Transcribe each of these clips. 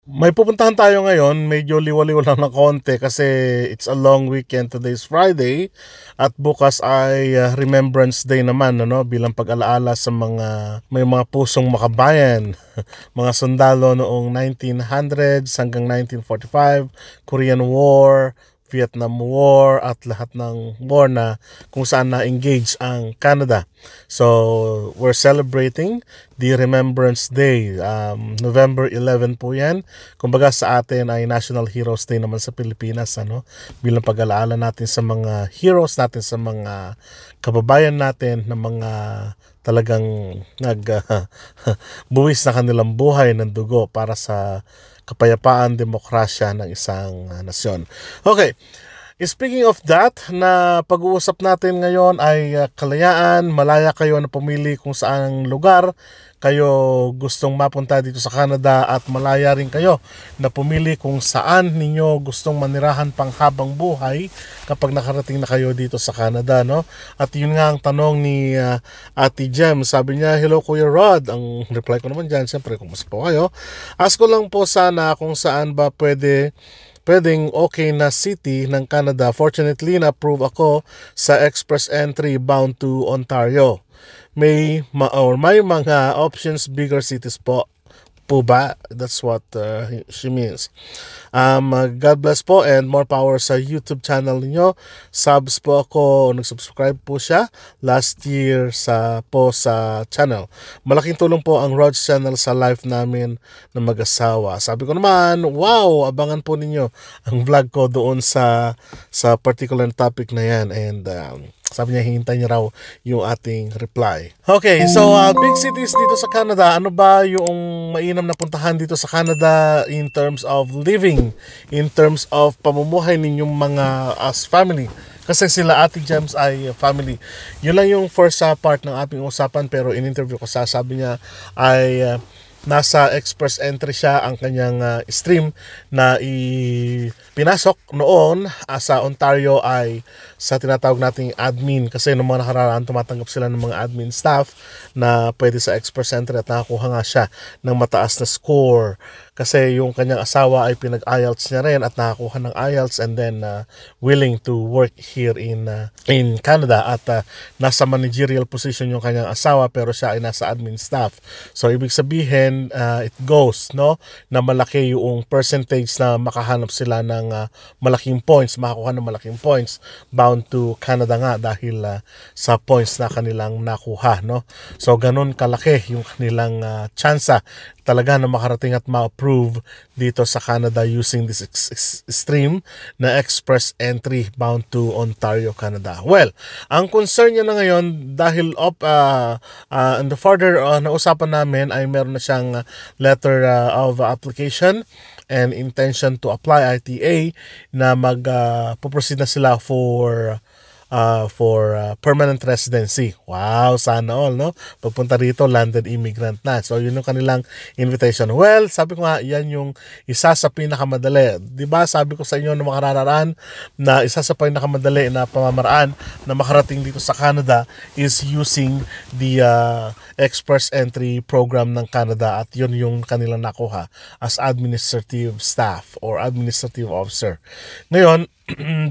May pupuntahan tayo ngayon, medyo liwaliw lang ng konti kasi it's a long weekend. Today's Friday at bukas ay Remembrance Day naman, ano, bilang pag-alaala sa may mga pusong makabayan, mga sundalo noong 1900s hanggang 1945, Korean War, Vietnam War at lahat ng war na kung saan na-engage ang Canada. So, we're celebrating the Remembrance Day. November 11 po yan. Kumbaga sa atin ay National Heroes Day naman sa Pilipinas, ano? Bilang pag-alaala natin sa mga heroes natin, sa mga kababayan natin na mga talagang buwis na kanilang buhay ng dugo para sa kapayapaan, demokrasya ng isang nasyon. Okay, speaking of that, na pag-uusap natin ngayon ay kalayaan. Malaya kayo na pumili kung saang lugar kayo gustong mapunta dito sa Canada at malaya rin kayo na pumili kung saan ninyo gustong manirahan pang habang buhay kapag nakarating na kayo dito sa Canada, no? At yun nga ang tanong ni Ate Jem. Sabi niya, hello Kuya Rod. Ang reply ko naman dyan, siyempre, kumusta po kayo? Ask ko lang po sana kung saan ba pwedeng okay na city ng Canada. Fortunately, na-approve ako sa express entry bound to Ontario. May mga options, bigger cities po ba? That's what she means. God bless po and more power sa YouTube channel niyo. Subs po ako, nag-subscribe po siya last year sa channel. Malaking tulong po ang Rod's channel sa life namin na mag-asawa. Sabi ko naman, wow, abangan po ninyo ang vlog ko doon sa particular topic na yan, and sabi niya, hihintay niya raw yung ating reply. Okay, so big cities dito sa Canada, ano ba yung mainam na puntahan dito sa Canada in terms of living, in terms of pamumuhay ninyong mga as family? Kasi sila Ate Gems ay family. Yun lang yung first part ng ating usapan, pero in-interview ko sabi niya ay nasa express entry siya ang kanyang stream na pinasok noon sa Ontario ay sa tinatawag nating admin, kasi noong mga nakaraan tumatanggap sila ng mga admin staff na pwede sa express entry at nakakuha nga siya ng mataas na score kasi yung kanyang asawa ay pinag-IELTS niya rin at nakakuha ng IELTS, and then willing to work here in Canada at nasa managerial position yung kanyang asawa pero siya ay nasa admin staff. So ibig sabihin it goes, no, na malaki yung percentage na makahanap sila ng malaking points, makakuha ng malaking points bound to Canada nga dahil sa points na kanilang nakuha, no. So ganun kalaki yung kanilang tsansa talaga na makarating at ma-approve dito sa Canada using this stream na express entry bound to Ontario, Canada. Well, ang concern niya na ngayon dahil in the further na usapan namin ay meron na siyang letter of application and intention to apply ITA na mag-proceed na sila for permanent residency. Wow, sana all, no? Pagpunta rito, landed immigrant na. So, yun yung kanilang invitation. Well, sabi ko nga, yan yung isa sa pinakamadali. Diba, sabi ko sa inyo na makararaan na isa sa pinakamadali na pamamaraan na makarating dito sa Canada is using the express entry program ng Canada, at yun yung kanilang nakuha as administrative staff or administrative officer. Ngayon,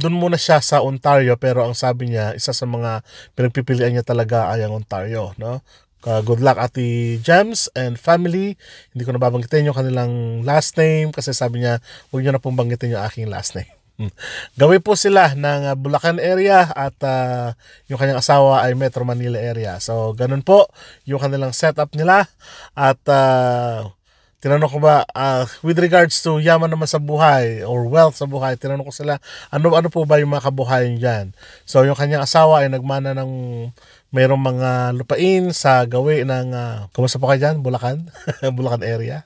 doon muna siya sa Ontario, pero ang sabi niya, isa sa mga pinagpipilian niya talaga ay ang Ontario, no? Good luck Ate Gems and family. Hindi ko na babanggitin yung kanilang last name kasi sabi niya, huwag niyo na pong banggitin yung aking last name. Gawin po sila ng Bulacan area at yung kanyang asawa ay Metro Manila area. So, ganun po yung kanilang setup nila. At tinanong ko ba, with regards to yaman naman sa buhay or wealth sa buhay, tinanong ko sila, ano po ba yung mga kabuhayan dyan? So, yung kanyang asawa ay nagmana ng mayroong mga lupain sa gawi ng, kumusta po kayo dyan? Bulacan? Bulacan area.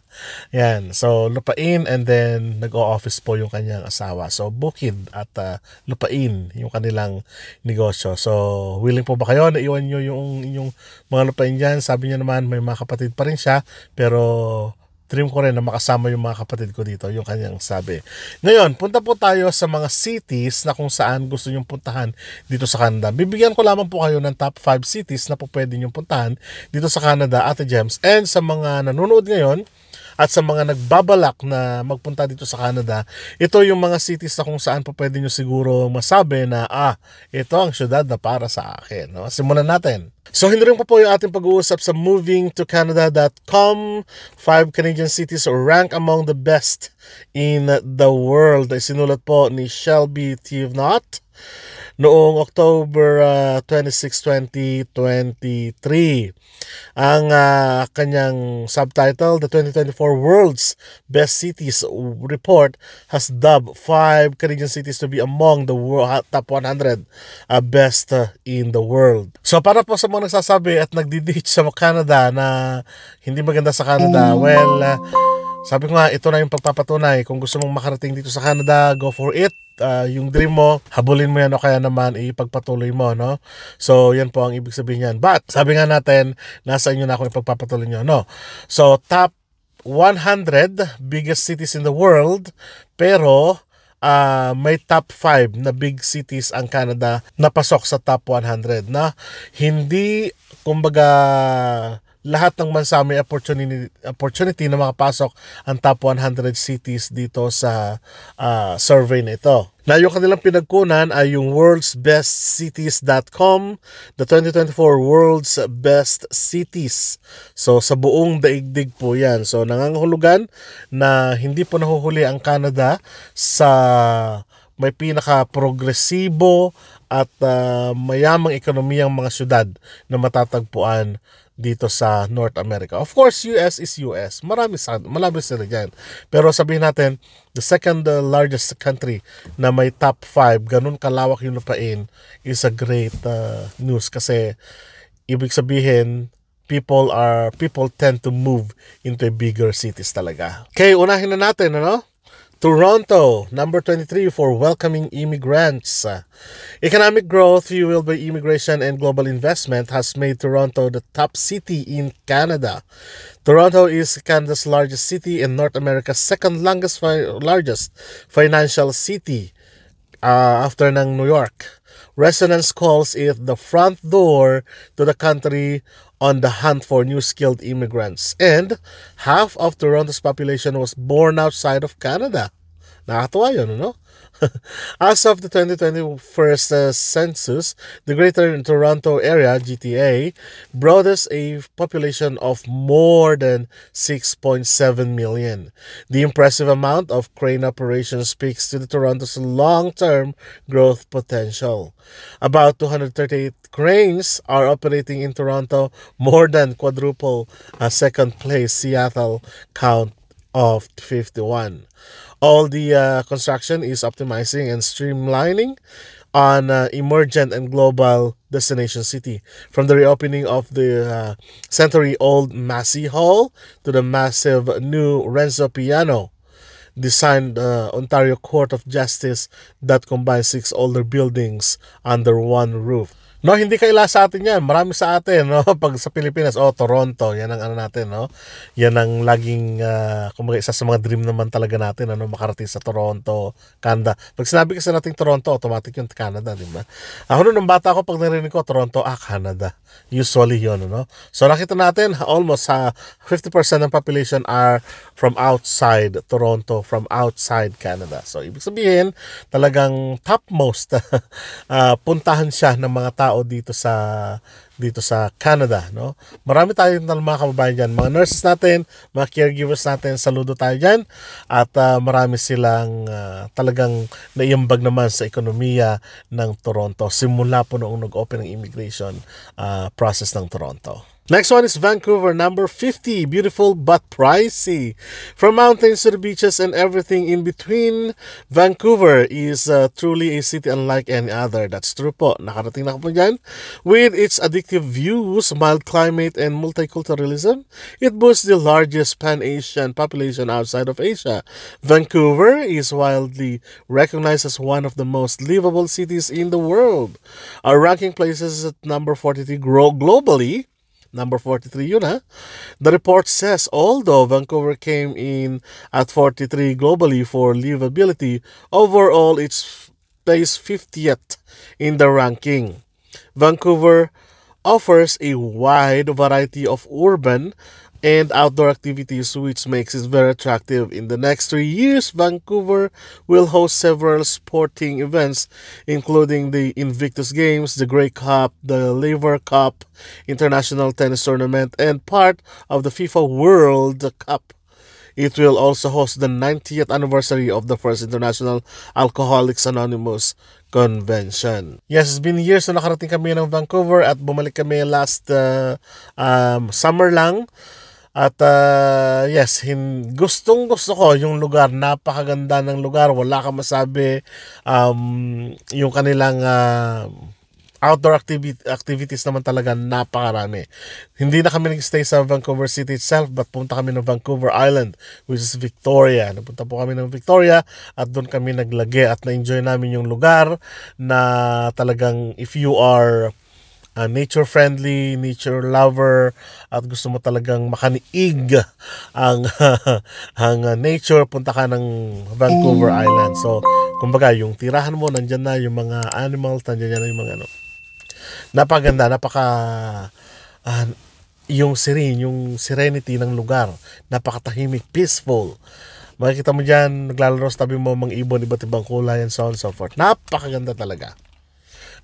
Yan. So, lupain, and then nag-o-office po yung kanyang asawa. So, bukid at lupain yung kanilang negosyo. So, willing po ba kayo na iwan nyo yung inyong mga lupain dyan? Sabi niya naman, may mga kapatid pa rin siya, pero dream ko rin na makasama yung mga kapatid ko dito, yung kanyang sabi. Ngayon, punta po tayo sa mga cities na kung saan gusto nyong puntahan dito sa Canada. Bibigyan ko lamang po kayo ng top 5 cities na po pwede nyong puntahan dito sa Canada, Ate Gems. And sa mga nanonood ngayon, at sa mga nagbabalak na magpunta dito sa Canada, ito yung mga cities na kung saan pa pwede nyo siguro masabi na ito ang syudad na para sa akin. No? Simulan natin. So hindi rin po yung ating pag-uusap sa movingtocanada.com. 5 Canadian cities rank among the best in the world. Sinulat po ni Shelby Tivnot noong October 26, 2023. Ang kanyang subtitle, the 2024 World's Best Cities Report has dubbed 5 Canadian cities to be among the top 100 best in the world. So para po sa mga nagsasabi at nagdi-ditch sa Canada na hindi maganda sa Canada, well, sabi ko nga, ito na yung pagpapatunay. Kung gusto mong makarating dito sa Canada, go for it. Yung dream mo, habulin mo yan o kaya naman ipagpatuloy mo, no? So, yan po ang ibig sabihin yan. But, sabi nga natin, nasa inyo na kung ipagpapatuloy nyo, no? So, top 100 biggest cities in the world, pero may top 5 na big cities ang Canada na pasok sa top 100 na hindi, kumbaga, lahat ng bansa may opportunity na makapasok ang top 100 cities dito sa survey na ito. Na yung kanilang pinagkunan ay yung worldsbestcities.com, the 2024 World's Best Cities. So sa buong daigdig po yan. So nangangahulugan na hindi po nahuhuli ang Canada sa may pinaka-progresibo at mayamang ekonomiyang mga syudad na matatagpuan dito sa North America. Of course, US is US. Marami sila dyan. Pero sabihin natin, the second largest country na may top 5, ganun kalawak yung lupain, is a great news kasi ibig sabihin, people tend to move into bigger cities talaga. Okay, unahin na natin, ano? Toronto, number 23 for welcoming immigrants. Economic growth fueled by immigration and global investment has made Toronto the top city in Canada. Toronto is Canada's largest city and North America's second largest financial city after ng New York. Residents calls it the front door to the country on the hunt for new skilled immigrants. And half of Toronto's population was born outside of Canada. Nakakatuwa yun, no? As of the 2021 census, the Greater Toronto Area, GTA, boasts a population of more than 6.7 million. The impressive amount of crane operations speaks to the Toronto's long-term growth potential. About 238 cranes are operating in Toronto, more than quadruple second place Seattle count of 51. All the construction is optimizing and streamlining on emergent and global destination city. From the reopening of the century-old Massey Hall to the massive new Renzo Piano designed Ontario Court of Justice that combines 6 older buildings under one roof. No, hindi kaila sa atin yan. Marami sa atin, no? Pag sa Pilipinas, Toronto, yan ang ano natin, no? Yan ang laging, kumbaga isa sa mga dream naman talaga natin, ano, makarating sa Toronto, Canada. Pag sinabi kasi natin Toronto, automatic yung Canada, di ba? Ako nung bata ko, pag narinig ko Toronto, Canada. Usually yun, no? So nakita natin, almost 50% ng population are from outside Toronto, from outside Canada. So ibig sabihin, talagang topmost puntahan siya ng mga tao dito sa Canada, no? Marami tayong mga kababayan diyan, mga nurses natin, mga caregivers natin, saludo tayo diyan at marami silang talagang naiambag naman sa ekonomiya ng Toronto simula po noong nag-open ng immigration process ng Toronto. Next one is Vancouver, number 50. Beautiful but pricey. From mountains to the beaches and everything in between, Vancouver is truly a city unlike any other. That's true po. Nakarating na ko po dyan. With its addictive views, mild climate, and multiculturalism, it boasts the largest pan-Asian population outside of Asia. Vancouver is widely recognized as one of the most livable cities in the world. Our ranking places at number 43 globally. Number 43 yun, ha? The report says, although Vancouver came in at 43 globally for livability, overall it's placed 50th in the ranking. Vancouver offers a wide variety of urban and outdoor activities, which makes it very attractive. In the next 3 years, Vancouver will host several sporting events, including the Invictus Games, the Grey Cup, the Lever Cup, International Tennis Tournament, and part of the FIFA World Cup. It will also host the 90th anniversary of the first International Alcoholics Anonymous Convention. Yes, it's been years na nakarating kami ng Vancouver at bumalik kami last summer lang. At yes, gustong gusto ko yung lugar. Napakaganda ng lugar. Wala kang masabi. Yung kanilang outdoor activities naman talaga napakarami. Hindi na kami nag-stay sa Vancouver City itself, but punta kami ng Vancouver Island, which is Victoria. Napunta po kami ng Victoria at doon kami naglagi at na-enjoy namin yung lugar na talagang if you are nature friendly, nature lover, at gusto mo talagang makaniig ang nature, punta ka ng Vancouver Island. So, kumbaga, yung tirahan mo, nandyan na yung mga animals, nandyan na yung mga napaganda, yung serenity ng lugar, napakatahimik, peaceful. Makikita mo dyan, naglalaro sa tabi mo mga ibon, iba't ibang kulay, and so on and so forth. Napakaganda talaga.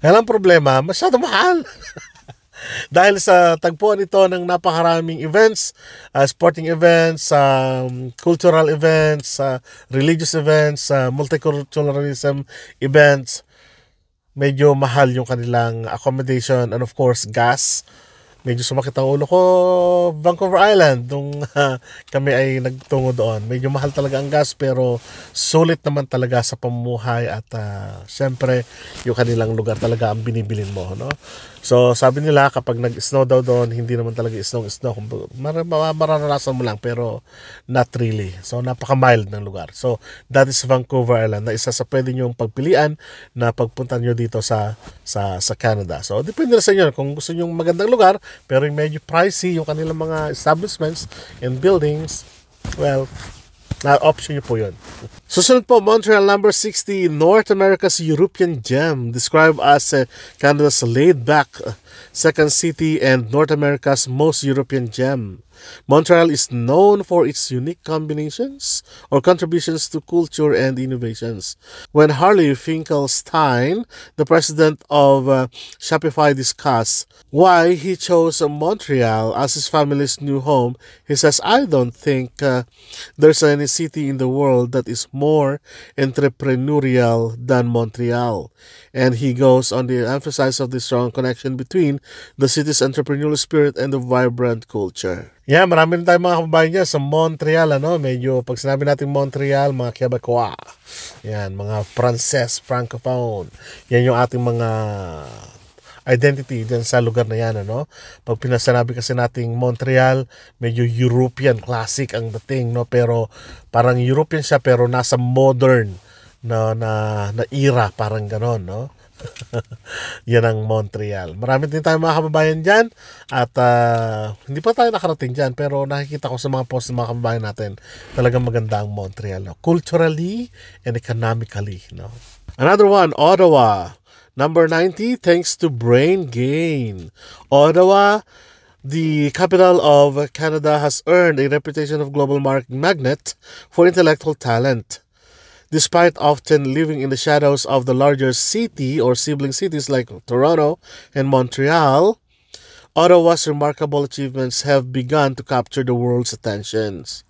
Kaya lang problema, masyado mahal. Dahil sa tagpuan ito ng napakaraming events, sporting events, cultural events, religious events, multiculturalism events, medyo mahal yung kanilang accommodation and of course gas. Medyo sumakit ang ulo ko, Vancouver Island, nung kami ay nagtungo doon. Medyo mahal talaga ang gas pero sulit naman talaga sa pamumuhay at syempre yung kanilang lugar talaga ang binibilin mo, no? So sabi nila kapag nag-snow daw doon, hindi naman talaga snow. Mararanasan mo lang pero not really. So napaka-mild ng lugar. So that is Vancouver Island na isa sa pwede nyong pagpilian na pagpunta nyo dito sa Canada. So depende na sa inyo kung gusto nyo magandang lugar pero medyo pricey yung kanilang mga establishments and buildings. Well, na option nyo po yun. Susunod po, Montreal number 60, North America's European gem, described as Canada's laid-back second city and North America's most European gem. Montreal is known for its unique combinations or contributions to culture and innovations. When Harley Finkelstein, the president of Shopify, discussed why he chose Montreal as his family's new home, he says, "I don't think there's any city in the world that is more entrepreneurial than Montreal." And he goes on to emphasize of the strong connection between the city's entrepreneurial spirit and the vibrant culture. Yeah, marami rin tayong mga kababayan dyan sa Montreal, medyo pag sinabi natin Montreal, mga Quebecois, yan, mga Frances, Francophone, yan yung ating mga identity dyan sa lugar na yan, Pag pinasanabi kasi nating Montreal, medyo European, classic ang dating, pero parang European siya pero nasa modern na era, parang ganon, Yan ang Montreal. Marami din tayong mga kababayan dyan at hindi pa tayo nakarating dyan pero nakikita ko sa mga post ng mga kababayan natin talagang maganda ang Montreal, culturally and economically, Another one, Ottawa number 90, thanks to Brain Gain. Ottawa, the capital of Canada, has earned a reputation of global magnet for intellectual talent. Despite often living in the shadows of the larger city or sibling cities like Toronto and Montreal, Ottawa's remarkable achievements have begun to capture the world's attentions.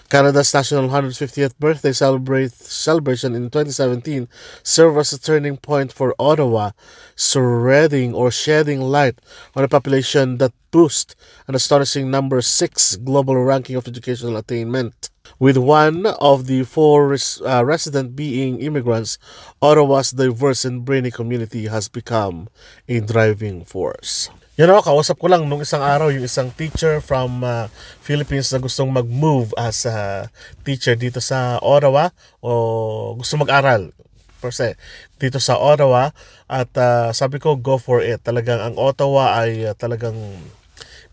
Canada's national 150th birthday celebration in 2017 served as a turning point for Ottawa, shedding light on a population that boasts an astonishing number 6 global ranking of educational attainment. With one of the 4 resident being immigrants, Ottawa's diverse and brainy community has become a driving force. Kausap ko lang nung isang araw yung isang teacher from Philippines na gustong mag-move as a teacher dito sa Ottawa o gusto mag-aral per se dito sa Ottawa at sabi ko go for it. Talagang ang Ottawa ay talagang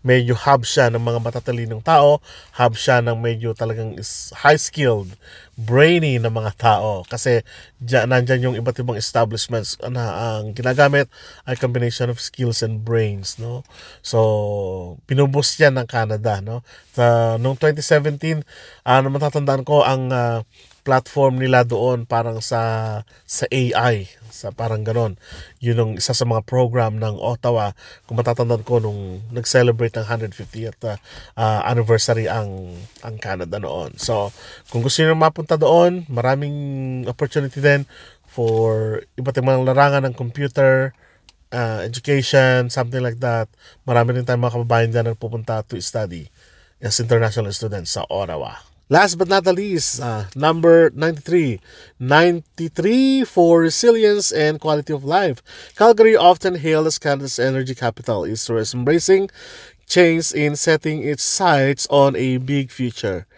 medyo hub siya ng mga matatalinong tao, hub siya ng medyo talagang high-skilled, brainy na mga tao kasi nandyan yung iba't ibang establishments na ang ginagamit ay combination of skills and brains, no? So pinuboost yan ng Canada, no? Noong 2017, matatandaan ko ang platform nila doon parang sa AI, sa parang ganon. Yun yung isa sa mga program ng Ottawa, kung matatandaan ko, nung nag-celebrate ng 150th anniversary ang Canada noon. So kung gusto niyo mapunta doon, maraming opportunity din for iba't ibang larangan ng computer, education, something like that. Marami rin tayong mga kababayan dyan na pupunta to study as international students sa Ottawa. Last but not the least, number 93. 93 for resilience and quality of life. Calgary, often hailed as Canada's energy capital, is embracing change in setting its sights on a big future,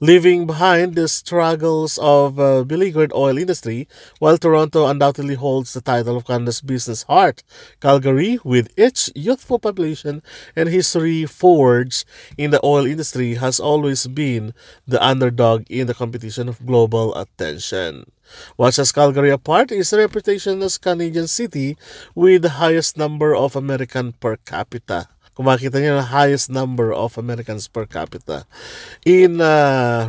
leaving behind the struggles of beleaguered oil industry. While Toronto undoubtedly holds the title of Canada's business heart, Calgary, with its youthful population and history forged in the oil industry, has always been the underdog in the competition of global attention. What sets Calgary apart is the reputation as Canadian city with the highest number of American per capita. Kung makikita niyo, the highest number of Americans per capita. In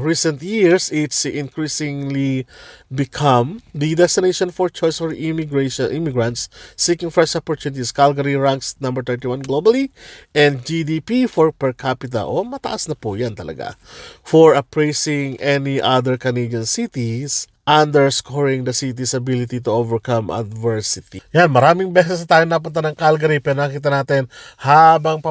recent years, it's increasingly become the destination for choice for immigrants seeking fresh opportunities. Calgary ranks number 31 globally, and GDP for per capita, mataas na po yan talaga, for appraising any other Canadian cities, underscoring the city's ability to overcome adversity. Yan, maraming beses tayo napunta ng Calgary, pero nakita natin habang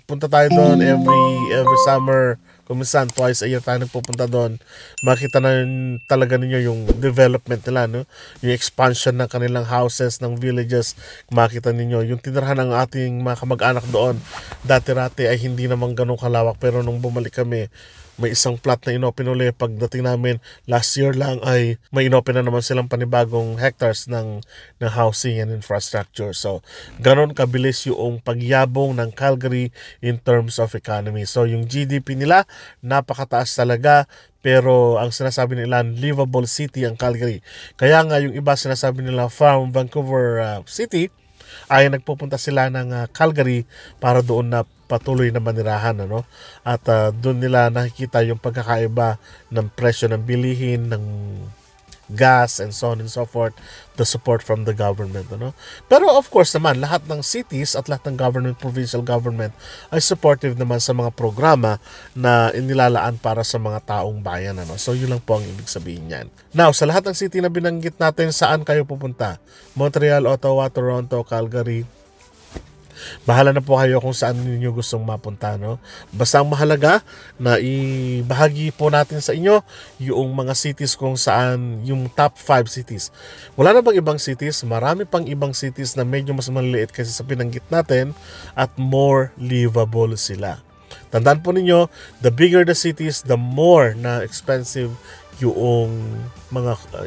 punta tayo doon every summer, kuminsan twice a year tayo nagpupunta doon, makita na talaga ninyo yung development nila, no? Yung expansion ng kanilang houses, ng villages. Makita ninyo yung tinirahan ng ating mga kamag-anak doon. Dati-rati ay hindi naman ganun kalawak, pero nung bumalik kami, may isang plot na inopen uli. Pagdating namin last year lang ay may inopen na naman silang panibagong hectares ng housing and infrastructure. So ganon kabilis yung pagyabong ng Calgary in terms of economy. So yung GDP nila napakataas talaga, pero ang sinasabi nila livable city ang Calgary. Kaya nga yung iba sinasabi nila from Vancouver City ay nagpupunta sila ng Calgary para doon na patuloy na manirahan, ano? At doon nila nakikita yung pagkakaiba ng presyo ng bilihin, ng gas, and so on and so forth, the support from the government, ano? Pero of course naman, lahat ng cities at lahat ng government, provincial government, ay supportive naman sa mga programa na inilalaan para sa mga taong bayan, ano? So yun lang po ang ibig sabihin yan. Now, sa lahat ng city na binanggit natin, saan kayo pupunta? Montreal, Ottawa, Toronto, Calgary, bahala na po kayo kung saan ninyo gustong mapunta, no? Basta ang mahalaga na ibahagi po natin sa inyo yung mga cities kung saan yung top 5 cities. Wala na bang ibang cities? Marami pang ibang cities na medyo mas maliliit kasi sa binanggit natin at more livable sila. Tandaan po ninyo, the bigger the cities, the more na expensive yung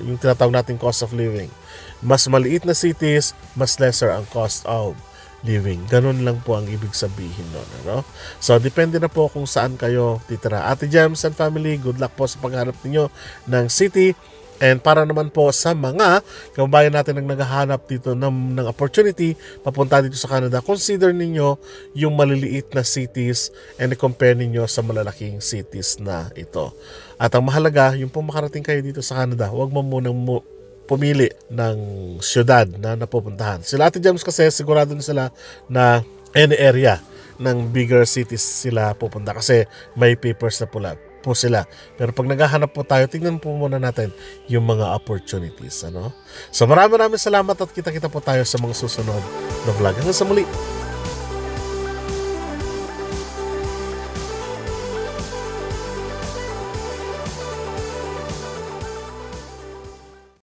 yung tinatawag natin cost of living. Mas maliit na cities, mas lesser ang cost of living. Ganun lang po ang ibig sabihin nun, ano? So, depende na po kung saan kayo titira. Ate Gems and family, good luck po sa paghahanap ninyo ng city. And para naman po sa mga kababayan natin na naghahanap dito ng opportunity papunta dito sa Canada, consider ninyo yung maliliit na cities and compare ninyo sa malalaking cities na ito. At ang mahalaga, yung pong makarating kayo dito sa Canada, huwag mo munang pumili ng syudad na napupuntahan. Sila Ate James kasi sigurado na sila na any area ng bigger cities sila pupunta kasi may papers na po sila. Pero pag naghahanap po tayo, tingnan po muna natin yung mga opportunities, ano? So maraming salamat at kita-kita po tayo sa mga susunod na vlog. Hanggang sa muli.